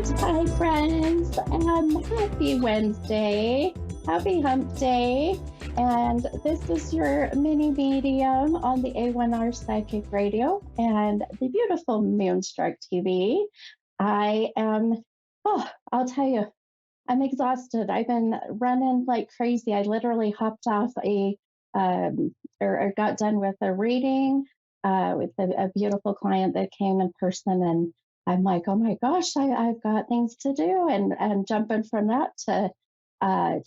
Hi, friends. Happy Wednesday. Happy hump day. And this is your mini medium on the A1R Psychic Radio and the beautiful Moonstruck TV. I am, I'll tell you, I'm exhausted. I've been running like crazy. I literally hopped off or got done with a reading with a beautiful client that came in person, and I'm like, oh my gosh, I've got things to do, and jumping from that to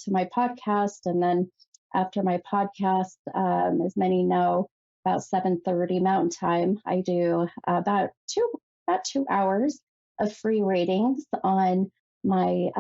my podcast, and then after my podcast, as many know, about 7:30 Mountain Time, I do about 2 hours of free readings on my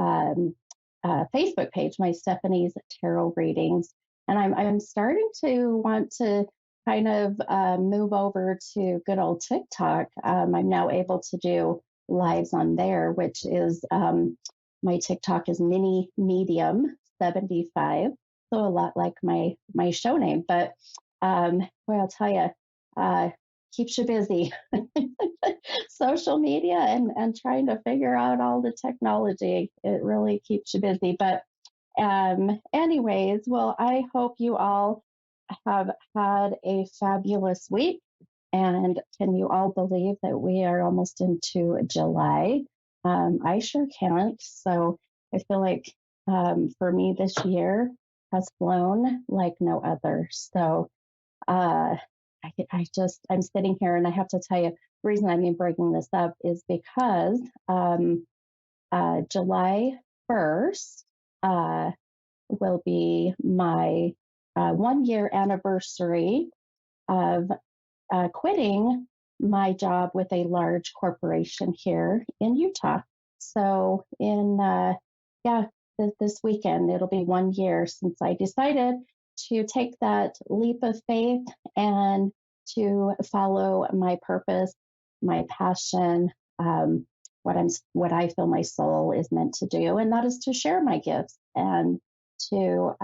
Facebook page, my Stephanie's Tarot Readings, and I'm starting to want to kind of move over to good old TikTok. I'm now able to do lives on there, which is my TikTok is Mini Medium 75, so a lot like my show name. But boy, I'll tell you, keeps you busy. Social media and trying to figure out all the technology, it really keeps you busy. But anyways, well, I hope you all have had a fabulous week. And can you all believe that we are almost into July? I sure can't. So I feel like for me, this year has flown like no other. So uh, I'm sitting here and I have to tell you, the reason I'm even bringing this up is because July 1st will be my 1 year anniversary of quitting my job with a large corporation here in Utah. So yeah, this weekend, it'll be 1 year since I decided to take that leap of faith and to follow my purpose, my passion, what I feel my soul is meant to do, and that is to share my gifts and to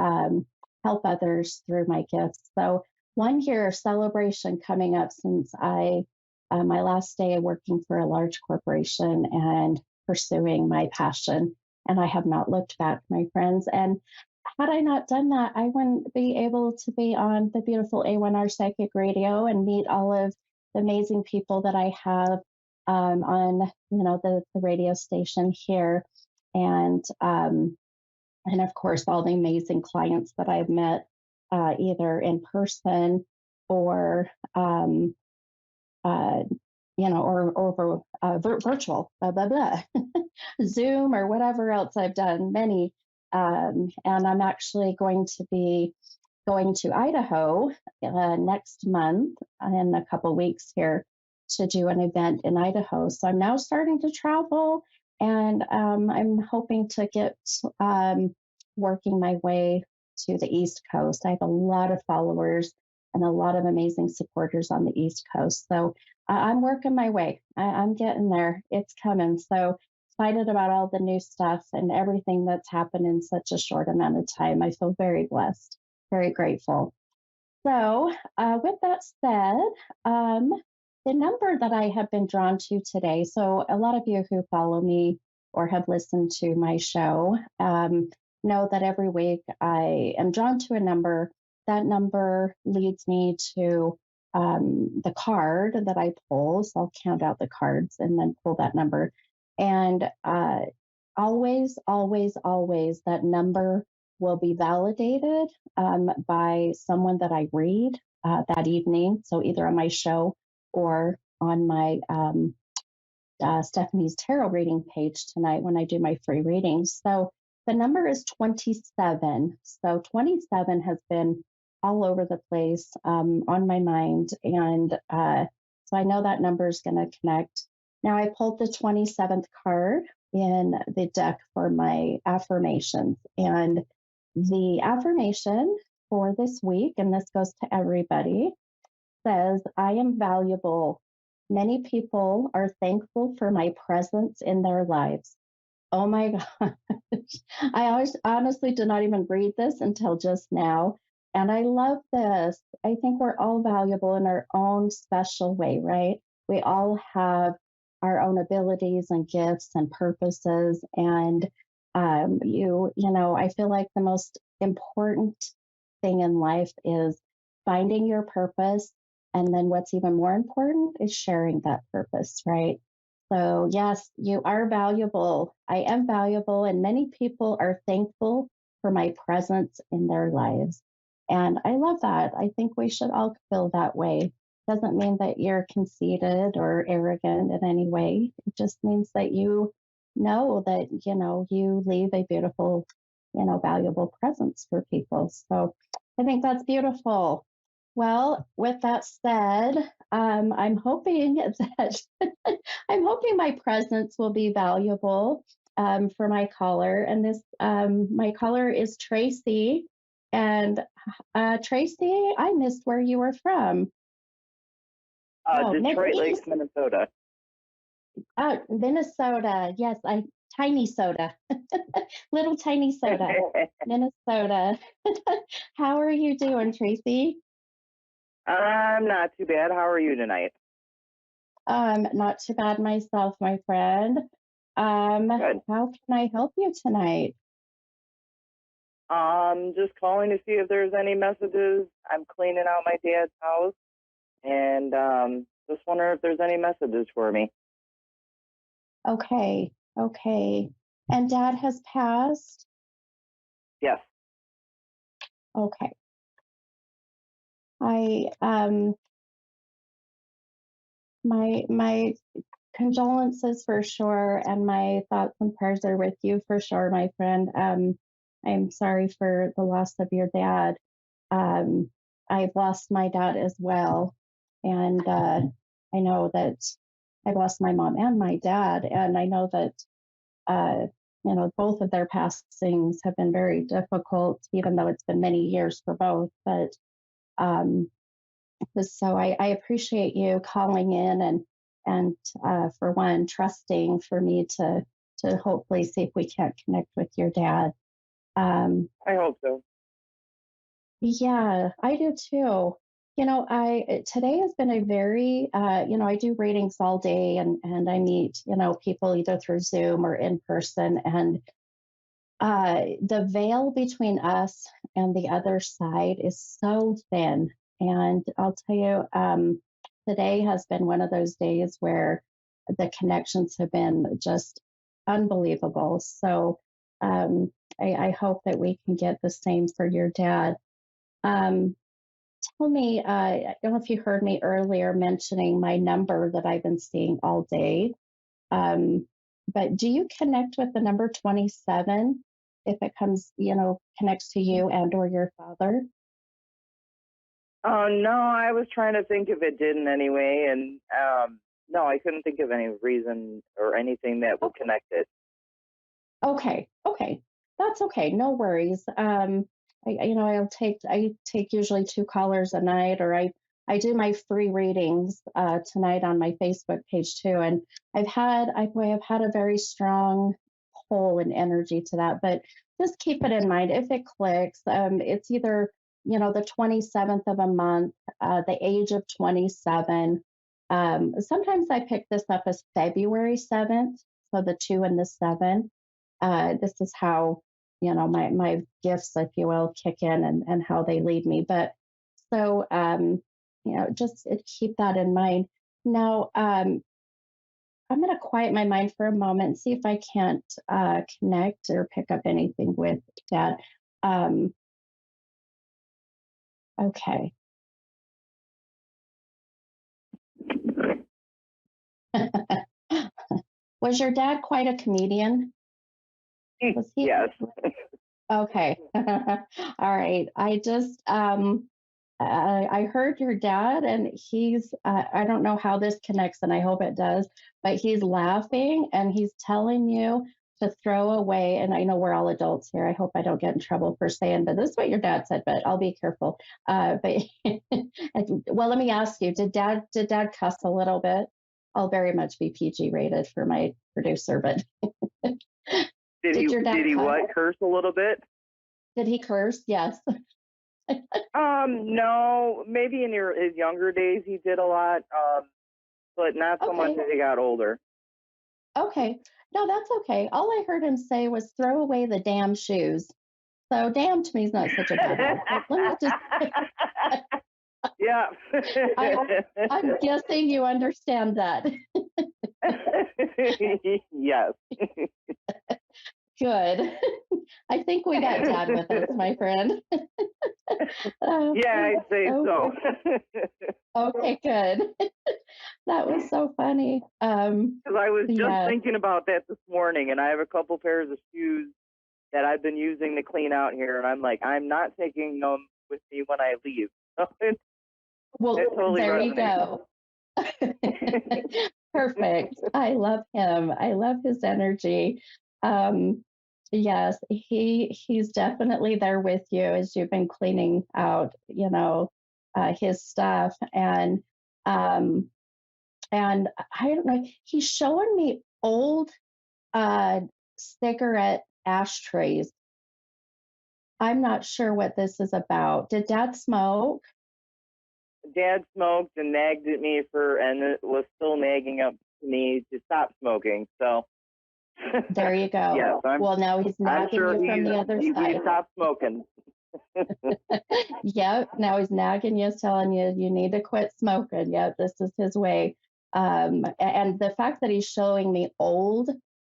help others through my gifts. So 1 year celebration coming up since my last day working for a large corporation and pursuing my passion. And I have not looked back, my friends. And had I not done that, I wouldn't be able to be on the beautiful A1R Psychic Radio and meet all of the amazing people that I have on, the radio station here. And of course, all the amazing clients that I've met either in person or uh, or over virtual, blah blah blah, Zoom or whatever else I've done. Many, and I'm actually going to be going to Idaho next month in a couple weeks here to do an event in Idaho. So I'm now starting to travel, and I'm hoping to get working my way to the East Coast. I have a lot of followers and a lot of amazing supporters on the East Coast. So I'm working my way. I'm getting there. It's coming. So excited about all the new stuff and everything that's happened in such a short amount of time. I feel very blessed, very grateful. So, with that said, the number that I have been drawn to today, so a lot of you who follow me or have listened to my show know that every week I am drawn to a number. That number leads me to the card that I pull. So I'll count out the cards and then pull that number. And always, always, always, that number will be validated by someone that I read that evening. So either on my show or on my Stephanie's Tarot reading page tonight when I do my free readings. So the number is 27. So 27 has been all over the place on my mind. And so I know that number is going to connect. Now I pulled the 27th card in the deck for my affirmations. And the affirmation for this week, and this goes to everybody, says, I am valuable. Many people are thankful for my presence in their lives. Oh my gosh. I honestly did not even read this until just now. And I love this. I think we're all valuable in our own special way, right? We all have our own abilities and gifts and purposes. And I feel like the most important thing in life is finding your purpose. And then what's even more important is sharing that purpose, right? So, yes, you are valuable. I am valuable, and many people are thankful for my presence in their lives. And I love that. I think we should all feel that way. Doesn't mean that you're conceited or arrogant in any way. It just means that you know that, you leave a beautiful, valuable presence for people. So I think that's beautiful. Well, with that said, I'm hoping that I'm hoping my presence will be valuable for my caller. And my caller is Tracy. And Tracy, I missed where you were from. Oh, Detroit Lakes, Minnesota. Minnesota. Yes, tiny soda, little tiny soda, Minnesota. How are you doing, Tracy? I'm not too bad. How are you tonight? Not too bad myself, my friend. Good. How can I help you tonight? Just calling to see if there's any messages. I'm cleaning out my dad's house, and just wondering if there's any messages for me. Okay, okay. And Dad has passed? Yes. Okay. I my condolences for sure, and my thoughts and prayers are with you for sure, my friend. I'm sorry for the loss of your dad. Um, I've lost my dad as well, and I know that I've lost my mom and my dad, and I know that uh, both of their passings have been very difficult, even though it's been many years for both. But um, so I appreciate you calling in and for one, trusting for me to hopefully see if we can't connect with your dad. I hope so. Yeah, I do too. I today has been a very I do readings all day, and I meet people either through Zoom or in person, and the veil between us and the other side is so thin. And I'll tell you, today has been one of those days where the connections have been just unbelievable. So I hope that we can get the same for your dad. Um, Tell me, I don't know if you heard me earlier mentioning my number that I've been seeing all day. Um, but do you connect with the number 27 if it comes, connects to you and or your father? Oh no, I was trying to think if it did in any way, and no, I couldn't think of any reason or anything that would Okay. connect it. Okay. Okay. That's okay. No worries. I take usually two callers a night, or I do my free readings tonight on my Facebook page too. And I've had a very strong pull and energy to that. But just keep it in mind if it clicks. It's either the 27th of a month, the age of 27. Sometimes I pick this up as February 7th, so the 2 and the 7. This is how my gifts, if you will, kick in, and how they lead me. But so just keep that in mind. Now, I'm going to quiet my mind for a moment and see if I can't connect or pick up anything with Dad. Um, okay. Was your dad quite a comedian? Was he? Yes. Okay. All right. I heard your dad, and I don't know how this connects, and I hope it does, but he's laughing and he's telling you to throw away. And I know we're all adults here. I hope I don't get in trouble for saying, but this is what your dad said, but I'll be careful. But well, let me ask you, did dad cuss a little bit? I'll very much be PG rated for my producer, but Did he did your dad did he cuss? what curse a little bit? Did he curse? Yes. No, maybe in his younger days he did a lot, but not so much Okay. as he got older. Okay. No, that's okay. All I heard him say was throw away the damn shoes. So damn to me is not such a bad word. But let me just Yeah. I I'm guessing you understand that. Yes. Good. I think we got dad with us, my friend. Yeah, I'd That's say so so. okay, good. That was so funny. Because I was just Yeah. thinking about that this morning, and I have a couple pairs of shoes that I've been using to clean out here, and I'm like, I'm not taking them with me when I leave. So it Well, totally there you resonates. go. Perfect. I love him. I love his energy. Um, yes, he's definitely there with you as you've been cleaning out, his stuff. Um, and I don't know, he's showing me old uh cigarette ashtrays. I'm not sure what this is about. Did dad smoke? Dad smoked and nagged at me and it was still nagging up to me to stop smoking. So, There you yes, go. I'm Well, now he's I'm nagging sure you from the other he side. stopped smoking. Yep. Now he's nagging you, telling you you need to quit smoking. Yep, this is his way. And the fact that he's showing me old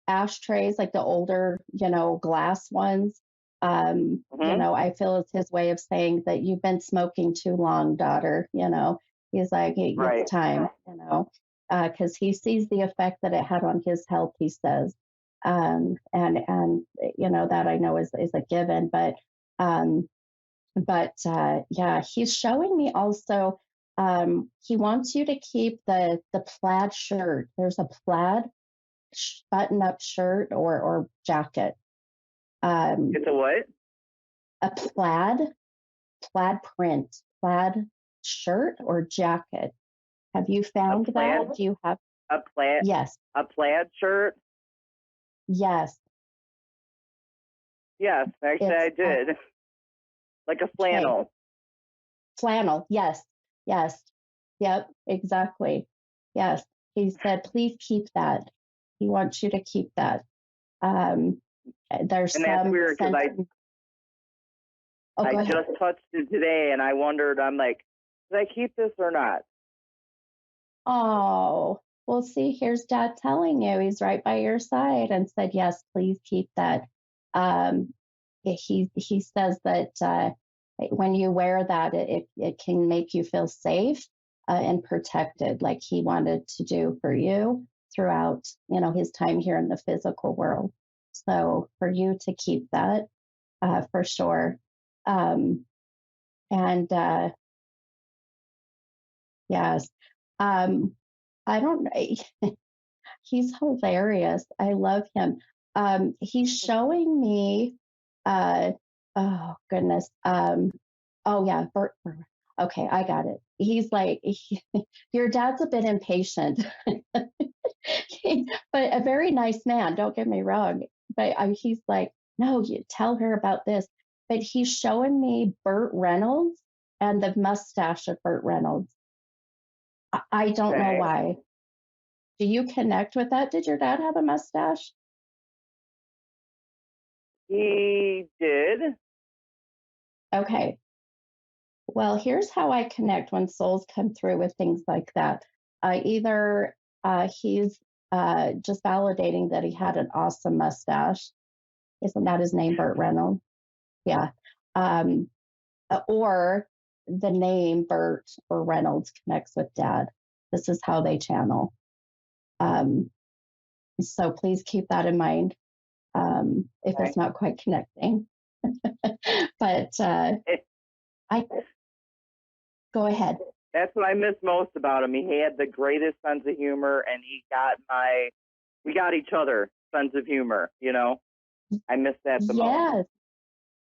ashtrays, like the older, glass ones, Hmm. I feel it's his way of saying that you've been smoking too long, daughter. He's like, it's Right. time, because he sees the effect that it had on his health, he says. And that I know is a given, um, but yeah, he's showing me also. He wants you to keep the plaid shirt. There's a plaid button up shirt or jacket. Um, It's a what? a plaid print plaid shirt or jacket. Have you A found plaid? that? Do you have? A plaid? Yes, A plaid shirt? yes. Yes, actually I It's did. Like a okay. flannel. Flannel. Yes, yes. Yep, exactly. Yes. He said, please keep that. He wants you to keep that. Um, there's And that's some weird because sentiment. Oh, I go ahead. just touched it today and I wondered, I'm like, should I keep this or not? Oh, well, see, here's dad telling you he's right by your side and said, yes, please keep that. Um, he says that when you wear that, it can make you feel safe and protected, like he wanted to do for you throughout, his time here in the physical world. So for you to keep that for sure. Um, and yes, um, I don't know. He's hilarious. I love him. He's showing me, uh, oh goodness. Oh yeah, okay, I got it. He's like, your dad's a bit impatient, but a very nice man. Don't get me wrong. But he's like, no, you tell her about this. But he's showing me Burt Reynolds and the mustache of Burt Reynolds. I don't know Okay. why. Do you connect with that? Did your dad have a mustache? He did. Okay. Well, here's how I connect when souls come through with things like that. Either he's just validating that he had an awesome mustache. Isn't that his name, Burt Reynolds? Yeah. Um, or the name Burt or Reynolds connects with dad. This is how they channel. Um, so please keep that in mind if Okay. it's not quite connecting. But I go ahead. That's what I miss most about him. He had the greatest sense of humor, and we got each other sense of humor. I miss that the most. Yes,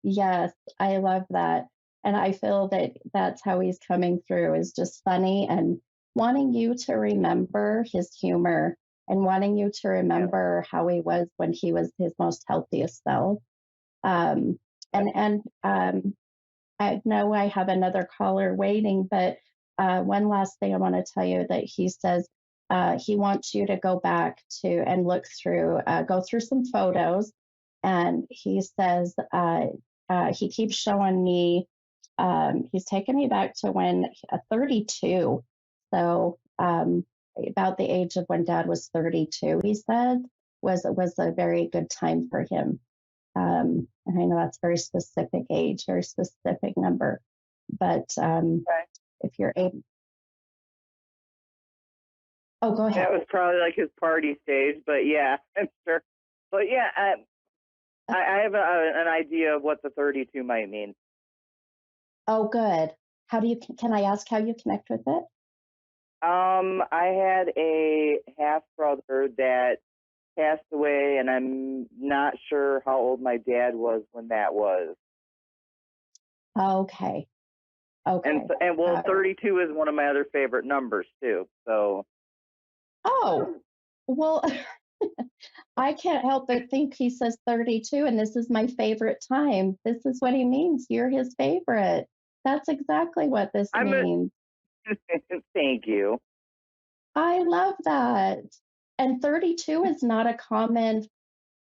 yes, I love that. And I feel that that's how he's coming through is just funny and wanting you to remember his humor and wanting you to Yeah. remember how he was when he was his most healthiest self. Um, and I know I have another caller waiting, but one last thing I want to tell you that he says he wants you to go back to and look through, go through some photos. And he says, he keeps showing me, he's taken me back to when 32. So, about the age of when dad was 32, he said was a very good time for him. And I know that's very specific age, very specific number, but Okay. if you're able, oh, go ahead. That was probably like his party stage, but yeah, I'm sure. But yeah, I have an idea of what the 32 might mean. Oh, good. How do you, can I ask how you connect with it? I had a half brother that passed away, and I'm not sure how old my dad was when that was. Okay. Okay. And well, Got it. 32 is one of my other favorite numbers too. So Oh, well, I can't help but think he says 32, and this is my favorite time. This is what he means. You're his favorite. That's exactly what this I'm a means. thank you. I love that. And 32 is not a common,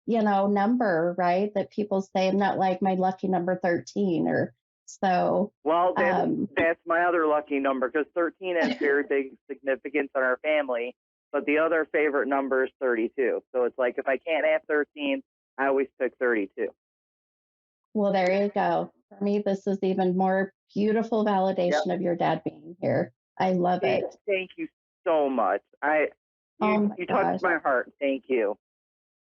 number, right? That people say, I'm not like my lucky number 13 or so. Well, Um, that's my other lucky number because 13 has very big significance in our family. But the other favorite number is 32. So it's like if I can't have 13, I always pick 32. well, there you go. For me, this is even more beautiful Yep. validation of your dad being here. I love it. Thank you so much. Oh You my you touched gosh. my heart. Thank you.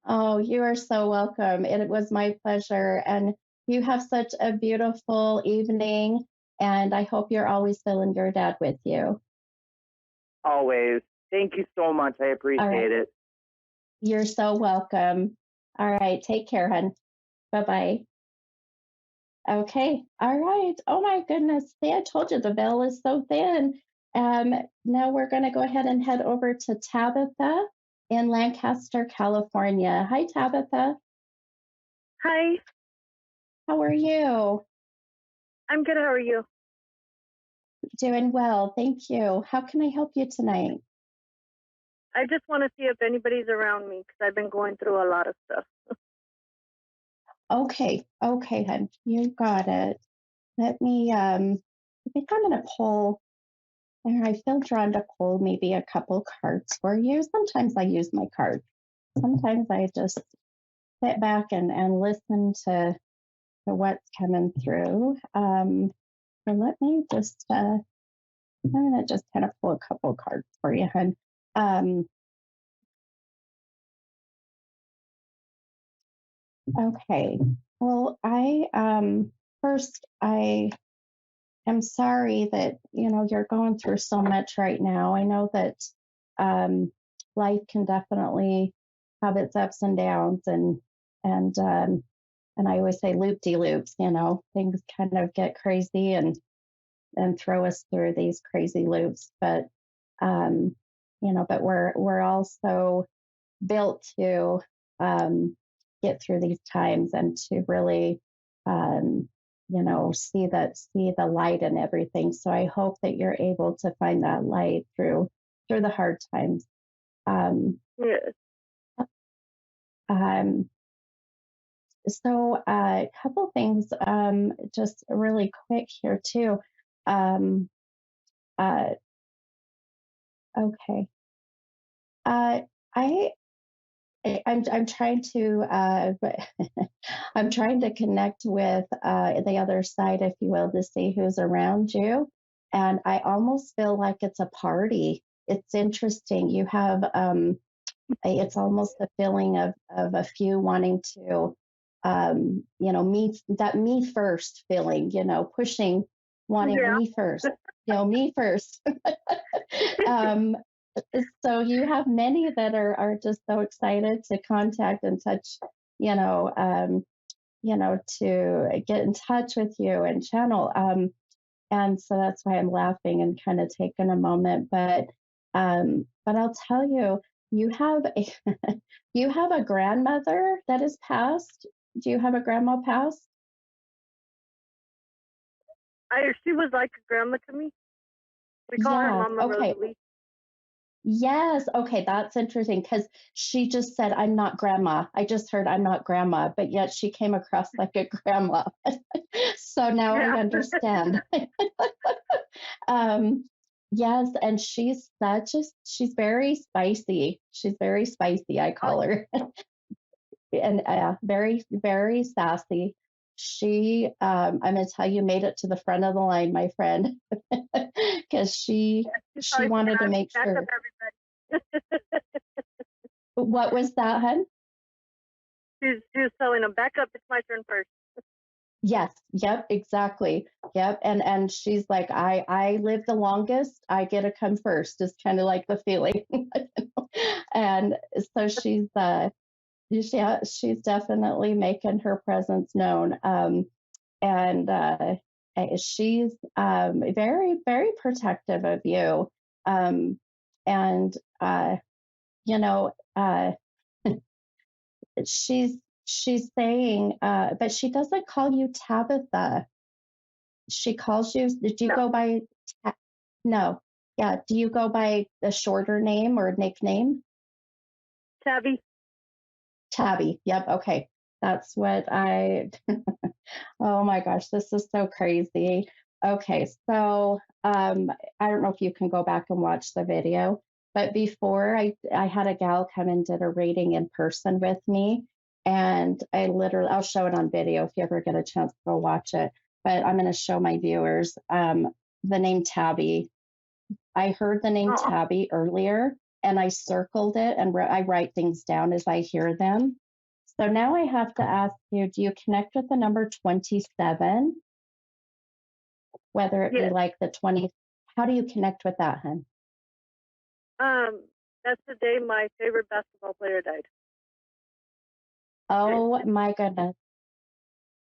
Oh, you are so welcome. It was my pleasure. And you have such a beautiful evening. And I hope you're always feeling your dad with you. Always. Thank you so much. I All right. appreciate it. You're so welcome. All right. Take care, hon. Bye bye. Okay. All right. Oh my goodness. See, I told you the veil is so thin. Now we're going to go ahead and head over to Tabitha in Lancaster, California. Hi, Tabitha. Hi, How are you? I'm good. How are you? Doing well. Thank you. How can I help you tonight? I just want to see if anybody's around me because I've been going through a lot of stuff. Okay. Okay, then. You got it. I think I'm going to pull, and I feel drawn to pull maybe a couple cards for you. Sometimes I use my cards. Sometimes I just sit back and listen to what's coming through. So let me just, I'm going to just kind of pull a couple cards for you, hon. Um, okay. Well, first, I am sorry that, you're going through so much right now. I know that um, life can definitely have its ups and downs and, and I always say loop de loops, things kind of get crazy and throw us through these crazy loops. Um, but we're also built to get through these times and to really, see the light and everything. So I hope that you're able to find that light through the hard times. Um, Yes. um, so a couple things, just really quick here too. Um, uh, okay. Uh, I I'm trying to I'm trying to connect with the other side, if you will, to see who's around you, and I almost feel like it's a party. It's interesting. You have it's almost a feeling of a few wanting to me first feeling, pushing, wanting Yeah. me first, me first. um, so you have many that are just so excited to contact and touch, you know, um, to get in touch with you and channel. And so that's why I'm laughing and kind of taking a moment. But I'll tell you, you have a you have a grandmother that is passed. Do you have a grandma passed? She was like a grandma to me. We call her Yeah. Mama Okay. Rosalie. Yes. Okay, that's interesting because she just said, I'm not grandma. I just heard I'm not grandma, but yet she came across like a grandma. So now I Yeah. understand. um, yes, and she's very spicy. She's very spicy, I Oh, call her. And very, very sassy. I'm going to tell you, made it to the front of the line, my friend, because yeah. She's she probably thinking wanted to I'm make back up sure. everybody. What was that, hun? She's telling them, back up. It's my turn first. Yes, yep, exactly. Yep. And she's like, I live the longest, I get to come first, is kind of like the feeling. And so she's definitely making her presence known. And she's very, very protective of you. Um, and you know, she's she's saying, but she doesn't call you Tabitha. She calls you. Did you No, go by? No. Yeah. Do you go by a shorter name or nickname? Tabby. Tabby. Yep. Okay. That's what I. Oh my gosh, this is so crazy. Okay, so I don't know if you can go back and watch the video, but before I had a gal come and did a reading in person with me, and I'll show it on video if you ever get a chance to go watch it. But I'm going to show my viewers the name Tabby. I heard the name Oh, Tabby earlier, and I circled it, and I write things down as I hear them. So now I have to ask you, do you connect with the number 27? Whether it be yes. like the 20, how do you connect with that, hun? That's the day my favorite basketball player died. Oh my goodness.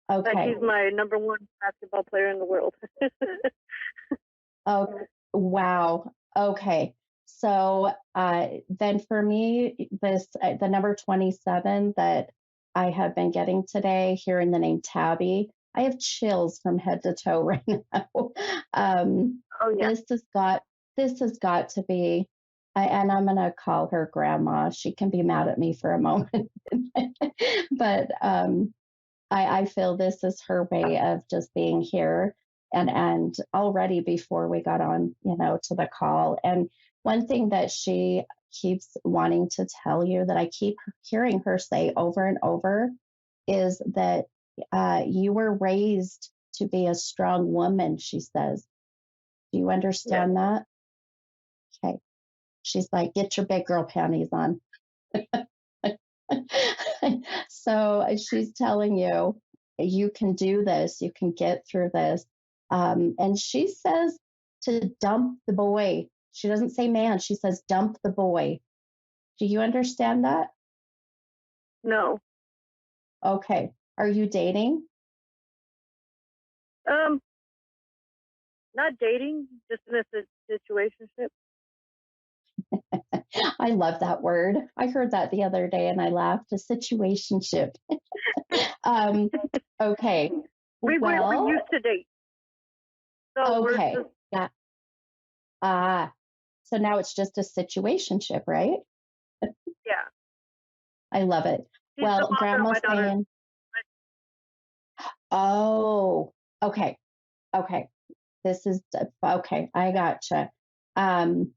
Like Okay. he's my number one basketball player in the world. Oh, wow. Okay. So then for me, the number 27 that I have been getting today, hearing the name Tabby, I have chills from head to toe right now. Um, Oh yeah. this has got this has got to be, and I'm gonna call her grandma. She can be mad at me for a moment, but I feel this is her way of just being here, and already before we got on, to the call. And one thing that she keeps wanting to tell you that I keep hearing her say over and over is that you were raised to be a strong woman, she says. Do you Yes. understand that? Okay. She's like, get your big girl panties on. So she's telling you, you can do this, you can get through this. And she says to dump the boy. She doesn't say man, she says dump the boy. Do you understand that? No. Okay. Are you dating? Um, not dating, just in a situationship. I love that word. I heard that the other day and I laughed. A situationship. um, okay. We Well, used to date, so we're okay. just Yeah. Ah, so now it's just a situationship, right? yeah. I love it. He's the Well, father of my grandma's daughter. saying, oh, okay, okay. This is okay. I gotcha. Um,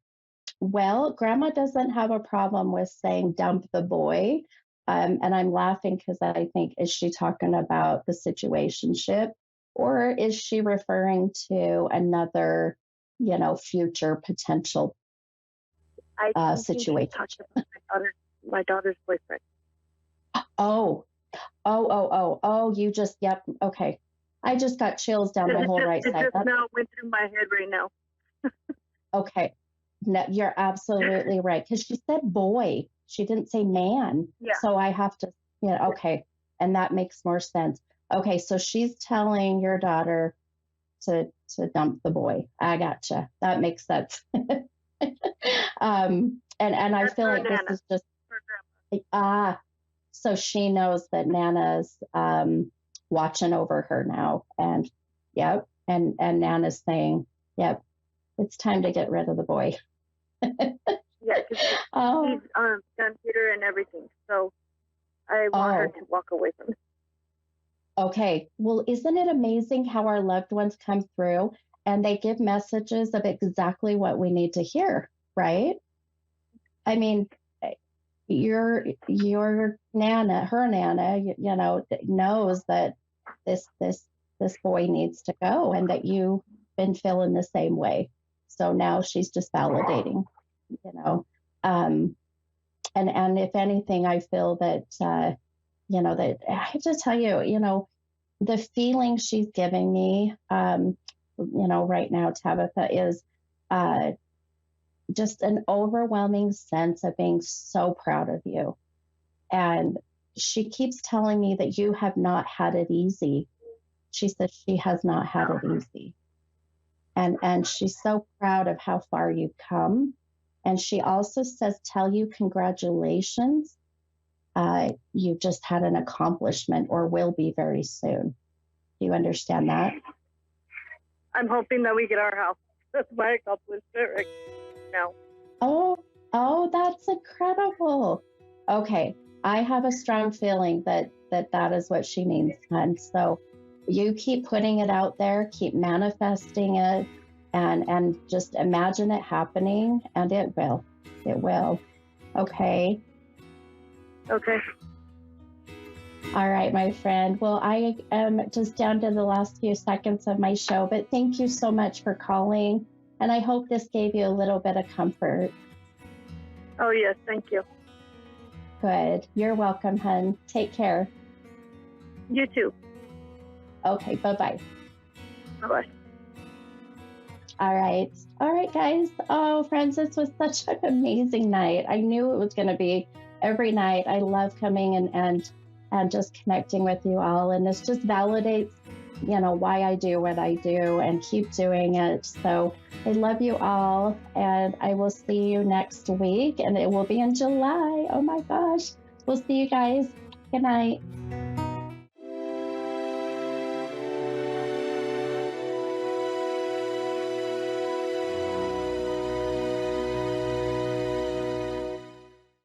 well, grandma doesn't have a problem with saying dump the boy. And I'm laughing because I think, is she talking about the situationship or is she referring to another, future potential I think she's situation? talking about my daughter's boyfriend. Oh, oh, you just, yep, okay. I just got chills down the whole right It side. just now went through my head right now. Okay. No, you're absolutely right. Because she said boy, she didn't say man. Yeah. So I have to, okay. And that makes more sense. Okay. So she's telling your daughter to dump the boy. I gotcha. That makes sense. And I That's feel her like this nana, is just, her grandma. so she knows that Nana's watching over her now. And yep. And Nana's saying, yep, it's time to get rid of the boy. Yeah, because Oh, he's done theater and everything. So I want her oh, to walk away from it. okay. Well, isn't it amazing how our loved ones come through and they give messages of exactly what we need to hear, right? I mean, your nana, her nana, you know, knows that this boy needs to go, and that you've been feeling the same way. So now she's just validating, you know. Um, and if anything, I feel that you know, that I have to tell you, you know, the feeling she's giving me, you know, right now, Tabitha, is uh, just an overwhelming sense of being so proud of you. And she keeps telling me that you have not had it easy. She says she has not had it easy. And she's so proud of how far you've come. And she also says, tell you congratulations. You just had an accomplishment, or will be very soon. Do you understand that? I'm hoping that we get our house. That's my accomplishment right now. Oh, that's incredible. Okay, I have a strong feeling that is what she means, hon. So you keep putting it out there, keep manifesting it, and just imagine it happening, and it will. It will. Okay. Okay. All right, my friend. Well, I am just down to the last few seconds of my show, but thank you so much for calling. And I hope this gave you a little bit of comfort. Oh, yes. Thank you. Good. You're welcome, hun. Take care. You too. Okay, bye-bye. Bye-bye. All right. All right, guys. Oh, friends, this was such an amazing night. I knew it was going to be every night. I love coming and just connecting with you all. And this just validates, you know, why I do what I do and keep doing it. So I love you all. And I will see you next week. And it will be in July. Oh my gosh. We'll see you guys. Good night.